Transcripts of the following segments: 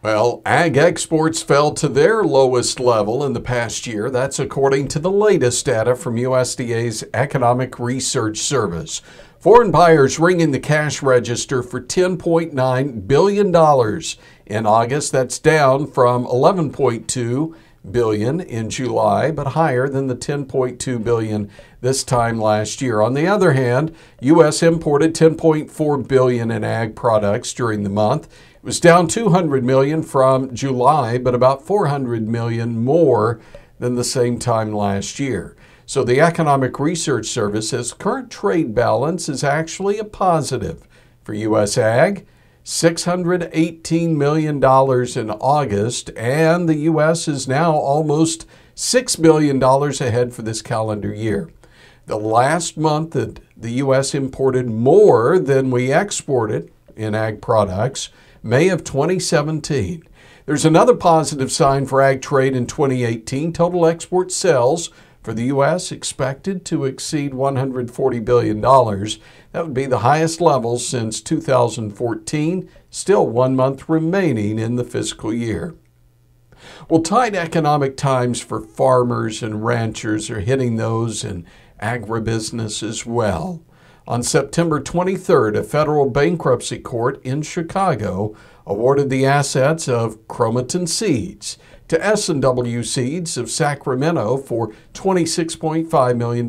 Well, ag exports fell to their lowest level in the past year. That's according to the latest data from USDA's Economic Research Service. Foreign buyers ringing the cash register for $10.9 billion in August. That's down from $11.2 billion in July, but higher than the $10.2 billion this time last year. On the other hand, U.S. imported $10.4 billion in ag products during the month. It was down $200 million from July, but about $400 million more than the same time last year. So the Economic Research Service says current trade balance is actually a positive for U.S. ag. $618 million in August, and the U.S. is now almost $6 billion ahead for this calendar year. The last month that the U.S. imported more than we exported in ag products, May of 2017. There's another positive sign for ag trade in 2018. Total export sales for the U.S. expected to exceed $140 billion. That would be the highest level since 2014, still 1 month remaining in the fiscal year. Well, tight economic times for farmers and ranchers are hitting those in agribusiness as well. On September 23rd, a federal bankruptcy court in Chicago awarded the assets of Chromatin Seeds to S&W Seeds of Sacramento for $26.5 million.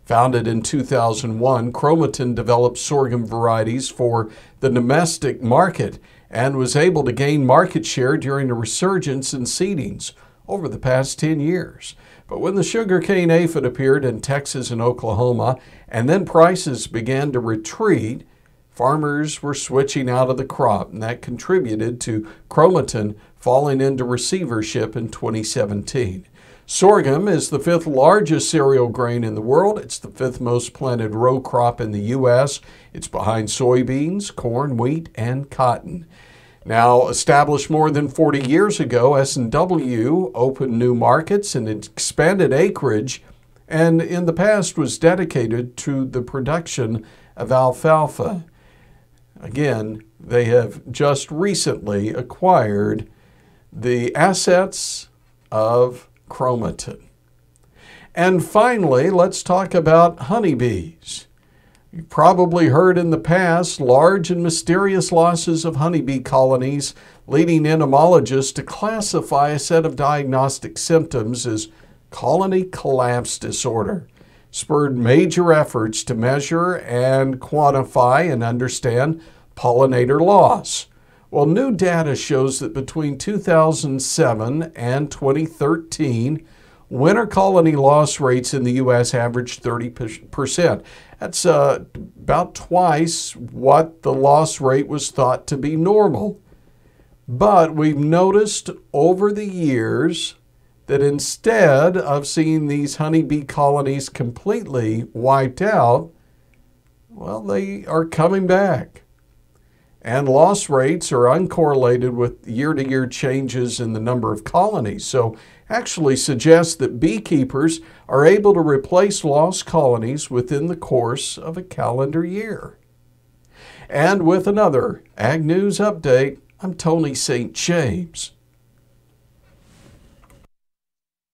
Founded in 2001, Chromatin developed sorghum varieties for the domestic market and was able to gain market share during a resurgence in seedings over the past 10 years. But when the sugarcane aphid appeared in Texas and Oklahoma, and then prices began to retreat, farmers were switching out of the crop, and that contributed to Chromatin falling into receivership in 2017. Sorghum is the fifth largest cereal grain in the world. It's the fifth most planted row crop in the U.S. It's behind soybeans, corn, wheat, and cotton. Now, established more than 40 years ago, S&W opened new markets and expanded acreage, and in the past was dedicated to the production of alfalfa. Again, they have just recently acquired the assets of Chromatin. And finally, let's talk about honeybees. You've probably heard in the past large and mysterious losses of honeybee colonies, leading entomologists to classify a set of diagnostic symptoms as colony collapse disorder. Spurred major efforts to measure and quantify and understand pollinator loss. Well, new data shows that between 2007 and 2013, winter colony loss rates in the U.S. averaged 30%. That's about twice what the loss rate was thought to be normal. But we've noticed over the years that instead of seeing these honeybee colonies completely wiped out, well, they are coming back. And loss rates are uncorrelated with year-to-year changes in the number of colonies. So actually suggests that beekeepers are able to replace lost colonies within the course of a calendar year. And with another Ag News Update, I'm Tony St. James.